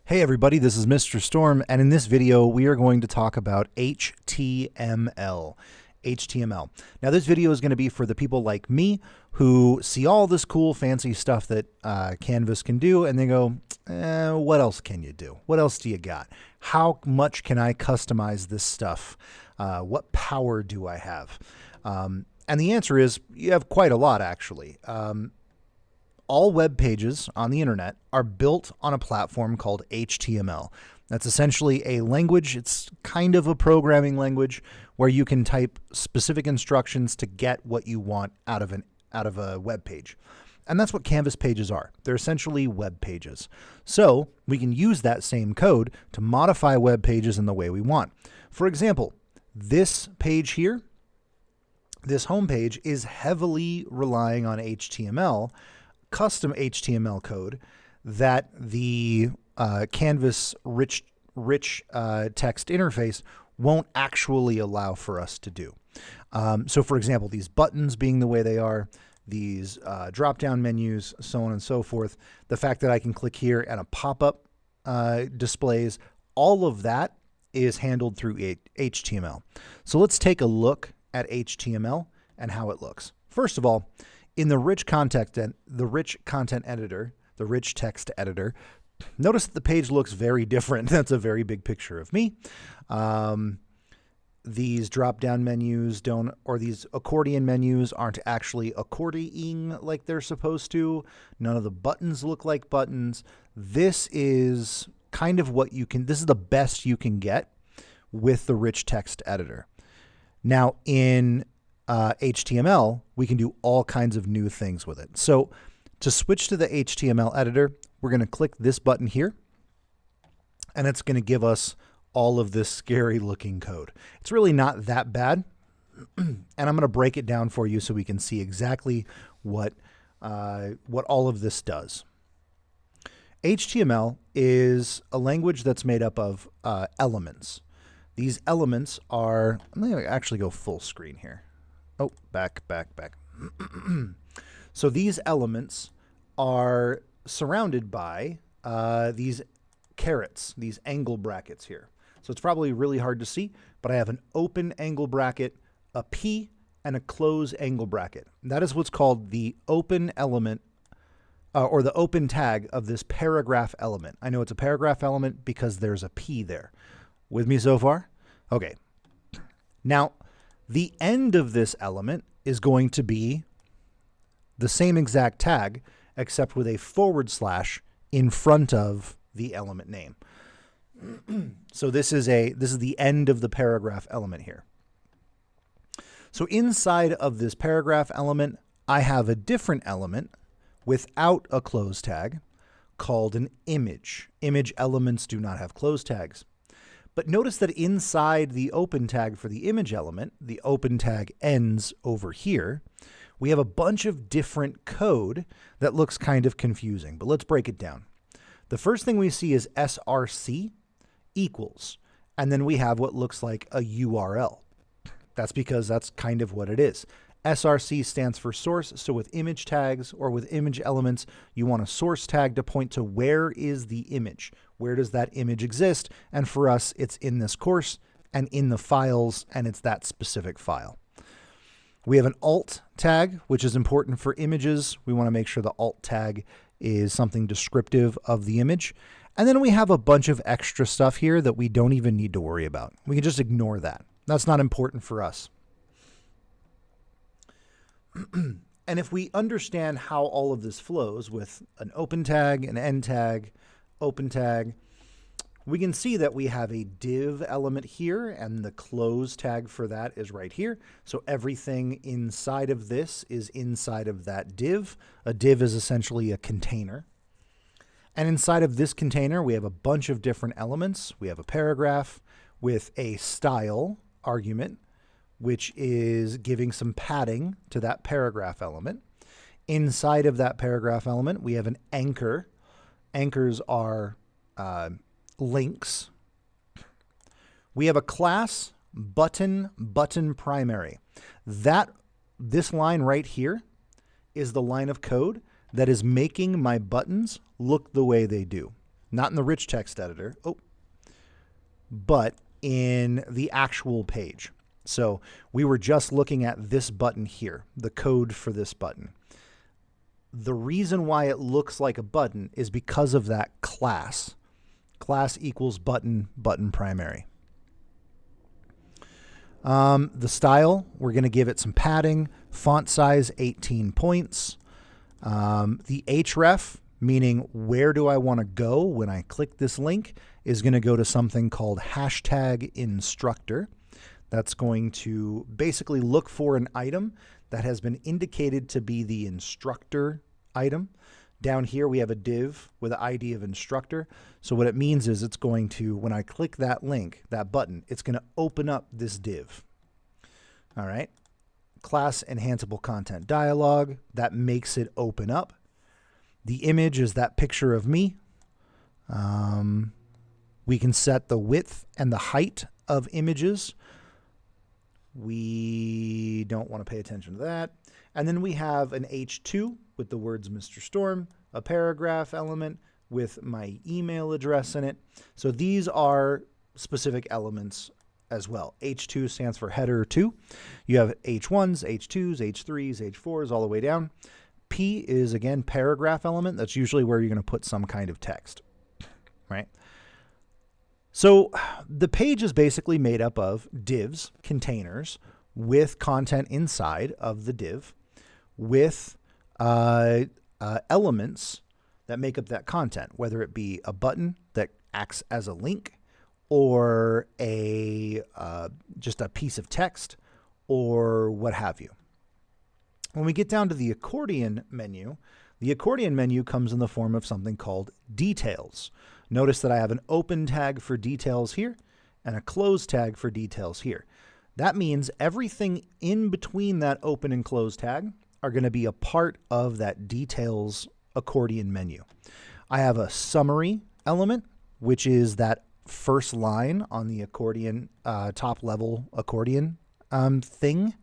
Hey everybody, this is Mr. Storm, and in this video we are going to talk about HTML. HTML. Now this video is going to be for the people like me who see all this cool fancy stuff that Canvas can do and they go, what else can you do? What else do you got? How much can I customize this stuff? What power do I have? And the answer is you have quite a lot actually. All web pages on the internet are built on a platform called HTML. That's essentially a language. It's kind of a programming language where you can type specific instructions to get what you want out of a web page. And that's what Canvas pages are. They're essentially web pages. So we can use that same code to modify web pages in the way we want. For example, this page here, this home page is heavily relying on HTML, custom HTML code that the Canvas rich text interface won't actually allow for us to do. So for example, these buttons being the way they are, these drop-down menus, so on and so forth, the fact that I can click here and a pop-up displays, all of that is handled through HTML. So let's take a look at HTML and how it looks. First of all, in the rich content editor, the rich text editor, notice that the page looks very different. That's a very big picture of me. These drop-down menus these accordion menus aren't actually accordioning like they're supposed to. None of the buttons look like buttons. This is kind of this is the best you can get with the rich text editor. Now in HTML, we can do all kinds of new things with it. So to switch to the HTML editor, we're going to click this button here, and it's going to give us all of this scary looking code. It's really not that bad, and I'm going to break it down for you so we can see exactly what all of this does. HTML is a language that's made up of elements. These elements are, let me actually go full screen here. Oh, back. So these elements are surrounded by these carets, these angle brackets here. So it's probably really hard to see, but I have an open angle bracket, a P, and a close angle bracket. That is what's called the open element or the open tag of this paragraph element. I know it's a paragraph element because there's a P there. With me so far? Okay. Now, the end of this element is going to be the same exact tag, except with a / in front of the element name. So this is the end of the paragraph element here. So inside of this paragraph element, I have a different element without a close tag called an image. Image elements do not have close tags. But notice that inside the open tag for the image element, the open tag ends over here, we have a bunch of different code that looks kind of confusing, but let's break it down. The first thing we see is src equals, and then we have what looks like a URL. That's because that's kind of what it is. src stands for source, so with image tags or with image elements, you want a source tag to point to where is the image. Where does that image exist? And for us, it's in this course and in the files, and it's that specific file. We have an alt tag, which is important for images. We want to make sure the alt tag is something descriptive of the image. And then we have a bunch of extra stuff here that we don't even need to worry about. We can just ignore that. That's not important for us. And if we understand how all of this flows with an open tag, an end tag, open tag, we can see that we have a div element here, and the close tag for that is right here. So everything inside of this is inside of that div. A div is essentially a container. And inside of this container, we have a bunch of different elements. We have a paragraph with a style argument, which is giving some padding to that paragraph element. Inside of that paragraph element, we have an anchor. Anchors are links. We have a class button primary. This line right here is the line of code that is making my buttons look the way they do. not in the rich text editor, but in the actual page. So we were just looking at this button here, the code for this button. The reason why it looks like a button is because of that class. Class equals button, button primary. The style, we're going to give it some padding, font size 18 points. The href, meaning where do I want to go when I click this link, is going to go to something called #instructor. That's going to basically look for an item that has been indicated to be the instructor item. Down here we have a div with the ID of instructor. So what it means is it's going to, when I click that link, that button, it's going to open up this div. All right. Class enhanceable content dialog, that makes it open up. The image is that picture of me. We can set the width and the height of images. We don't want to pay attention to that. And then we have an H2 with the words Mr. Storm, a paragraph element with my email address in it. So these are specific elements as well. H2 stands for header 2. You have H1s, H2s, H3s, H4s, all the way down. P is, again, paragraph element. That's usually where you're going to put some kind of text, right? So the page is basically made up of divs, containers, with content inside of the div, with elements that make up that content, whether it be a button that acts as a link, or just a piece of text, or what have you. When we get down to the accordion menu comes in the form of something called details. Notice that I have an open tag for details here and a close tag for details here. That means everything in between that open and close tag are going to be a part of that details accordion menu. I have a summary element, which is that first line on the accordion, top level accordion thing.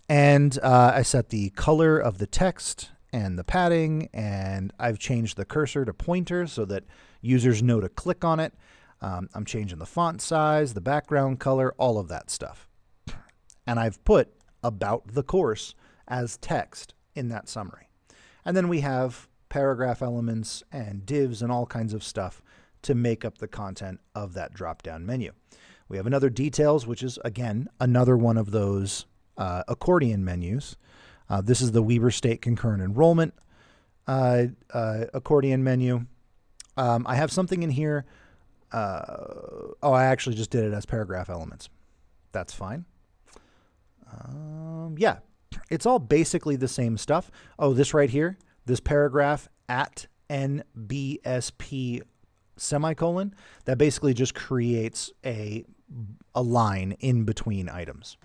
And I set the color of the text and the padding, and I've changed the cursor to pointer so that users know to click on it. I'm changing the font size, the background color, all of that stuff. And I've put about the course as text in that summary. And then we have paragraph elements and divs and all kinds of stuff to make up the content of that drop-down menu. We have another details, which is, again, another one of those accordion menus. This is the Weber State Concurrent Enrollment accordion menu. I have something in here. I actually just did it as paragraph elements. That's fine. Yeah, it's all basically the same stuff. Oh, this right here, this paragraph at NBSP semicolon, that basically just creates a line in between items.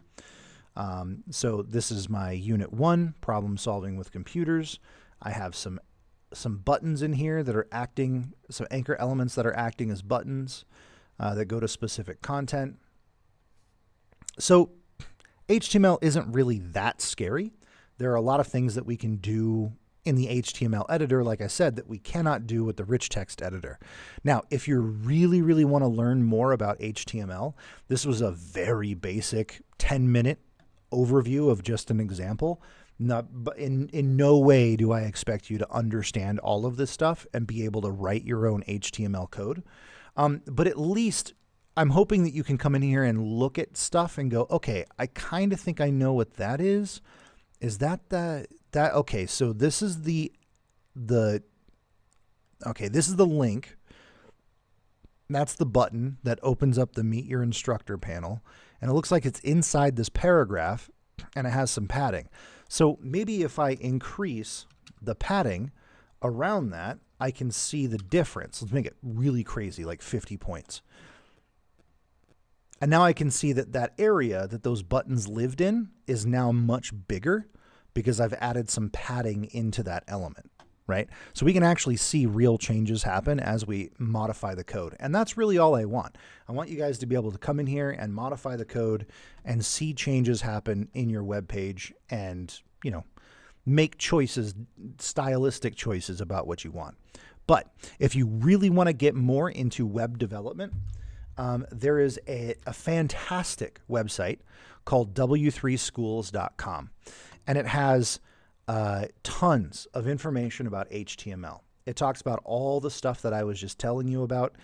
So this is my unit 1, problem solving with computers. I have some buttons in here that are acting, some anchor elements that are acting as buttons that go to specific content. So HTML isn't really that scary. There are a lot of things that we can do in the HTML editor, like I said, that we cannot do with the rich text editor. Now, if you really, really want to learn more about HTML, this was a very basic 10-minute overview of just an example. In no way do I expect you to understand all of this stuff and be able to write your own HTML code. But at least I'm hoping that you can come in here and look at stuff and go, okay, I kind of think I know what that is. Is that okay, so this is this is the link. That's the button that opens up the Meet Your Instructor panel. And it looks like it's inside this paragraph and it has some padding. So maybe if I increase the padding around that, I can see the difference. Let's make it really crazy, like 50 points. And now I can see that that area that those buttons lived in is now much bigger because I've added some padding into that element, right? So we can actually see real changes happen as we modify the code. And that's really all I want. I want you guys to be able to come in here and modify the code and see changes happen in your web page and, make choices, stylistic choices about what you want. But if you really want to get more into web development, there is a fantastic website called w3schools.com, and it has tons of information about HTML. It talks about all the stuff that I was just telling you about.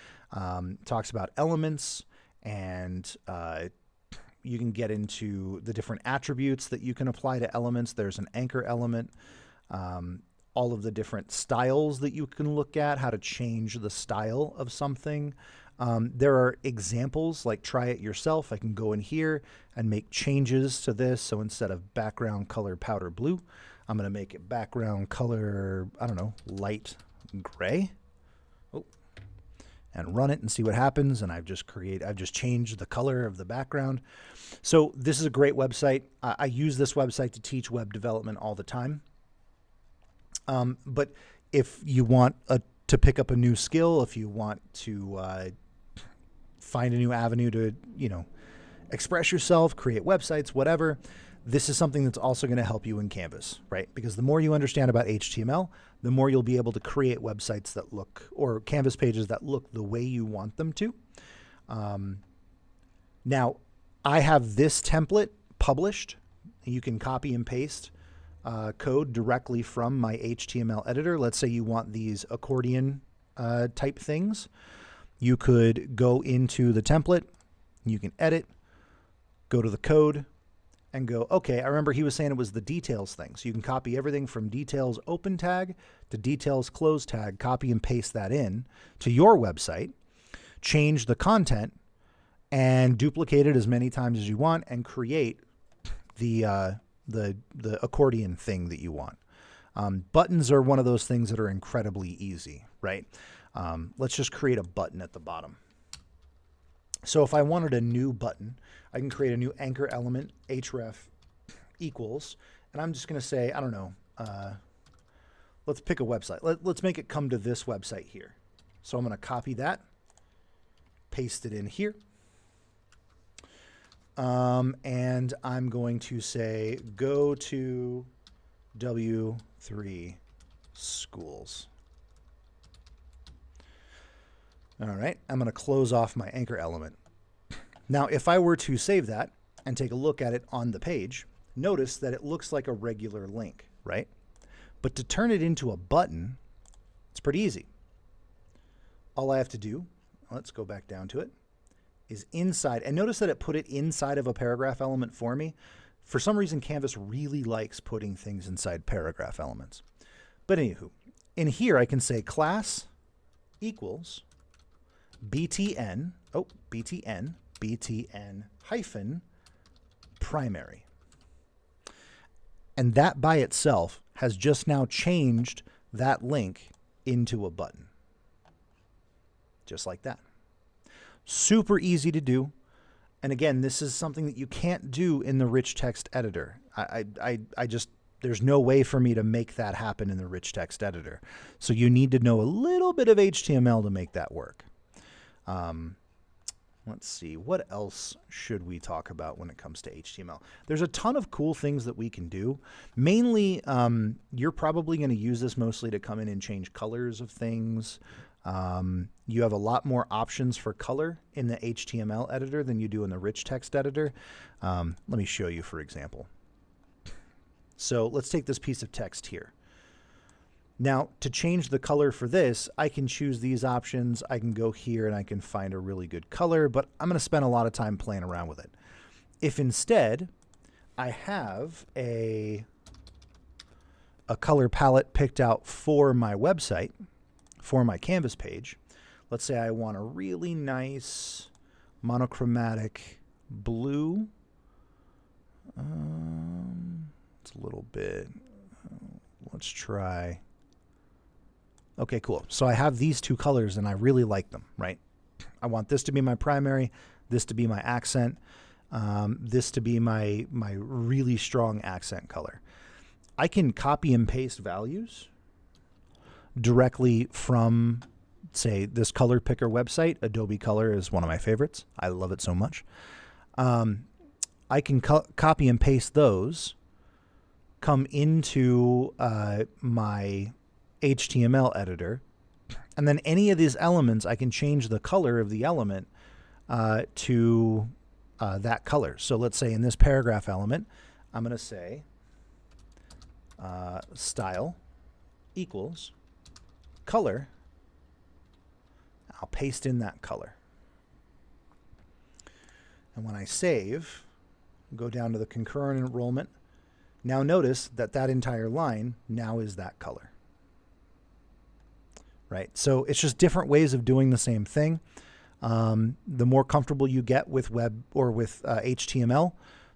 Talks about elements, and you can get into the different attributes that you can apply to elements. There's an anchor element, all of the different styles that you can look at, how to change the style of something. There are examples, like try it yourself. I can go in here and make changes to this. So instead of background color powder blue, I'm going to make it background color, I don't know, light gray. Oh, and run it and see what happens. And I've just changed the color of the background. So this is a great website. I use this website to teach web development all the time. But if you want to pick up a new skill, if you want to find a new avenue to, express yourself, create websites, whatever, this is something that's also going to help you in Canvas, right? Because the more you understand about HTML, the more you'll be able to create websites that look, or Canvas pages that look the way you want them to. Now, I have this template published. You can copy and paste code directly from my HTML editor. Let's say you want these accordion type things. You could go into the template, you can edit, go to the code, and go, okay, I remember he was saying it was the details thing. So you can copy everything from details open tag to details close tag, copy and paste that in to your website, change the content, and duplicate it as many times as you want, and create the accordion thing that you want. Buttons are one of those things that are incredibly easy, right? Let's just create a button at the bottom. So if I wanted a new button, I can create a new anchor element, href equals, and I'm just going to say, I don't know, let's pick a website. Let's make it come to this website here. So I'm going to copy that, paste it in here. And I'm going to say, go to W3 schools. All right, I'm going to close off my anchor element. Now, if I were to save that and take a look at it on the page, notice that it looks like a regular link, right? But to turn it into a button, it's pretty easy. All I have to do, let's go back down to it, is inside, and notice that it put it inside of a paragraph element for me. For some reason, Canvas really likes putting things inside paragraph elements. But anywho, in here I can say class equals btn hyphen primary. And that by itself has just now changed that link into a button. Just like that. Super easy to do. And again, this is something that you can't do in the rich text editor. I just, there's no way for me to make that happen in the rich text editor. So you need to know a little bit of HTML to make that work. Let's see, what else should we talk about when it comes to HTML? There's a ton of cool things that we can do. Mainly, you're probably going to use this mostly to come in and change colors of things. You have a lot more options for color in the HTML editor than you do in the rich text editor. Let me show you, for example. So let's take this piece of text here. Now, to change the color for this, I can choose these options. I can go here and I can find a really good color, but I'm going to spend a lot of time playing around with it. If instead I have a color palette picked out for my website, for my Canvas page, let's say I want a really nice monochromatic blue. It's a little bit, let's try. Okay, cool. So I have these two colors and I really like them, right? I want this to be my primary, this to be my accent, this to be my really strong accent color. I can copy and paste values directly from, say, this color picker website. Adobe Color is one of my favorites. I love it so much. I can copy and paste those, come into my HTML editor, And then any of these elements, I can change the color of the element to that color. So let's say in this paragraph element, I'm going to say style equals color. I'll paste in that color. And when I save, go down to the concurrent enrollment. Now notice that that entire line now is that color. Right? So it's just different ways of doing the same thing. The more comfortable you get with web or with HTML,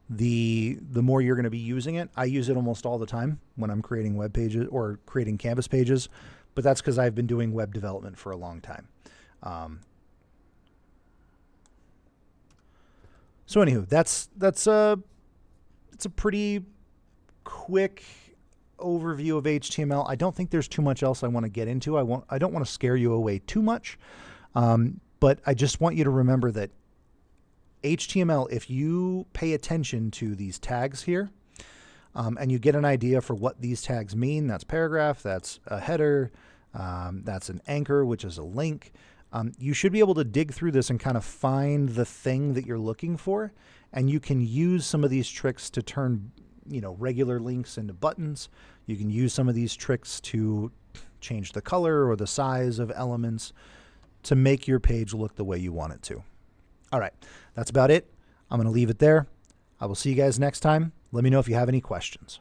the more you're going to be using it. I use it almost all the time when I'm creating web pages or creating Canvas pages, but that's because I've been doing web development for a long time. So anywho, it's a pretty quick overview of HTML. I don't think there's too much else I want to get into. I don't want to scare you away too much, but I just want you to remember that HTML, if you pay attention to these tags here, and you get an idea for what these tags mean, that's paragraph, that's a header, that's an anchor, which is a link. You should be able to dig through this and kind of find the thing that you're looking for, and you can use some of these tricks to turn, regular links into buttons. You can use some of these tricks to change the color or the size of elements to make your page look the way you want it to. All right, that's about it. I'm going to leave it there. I will see you guys next time. Let me know if you have any questions.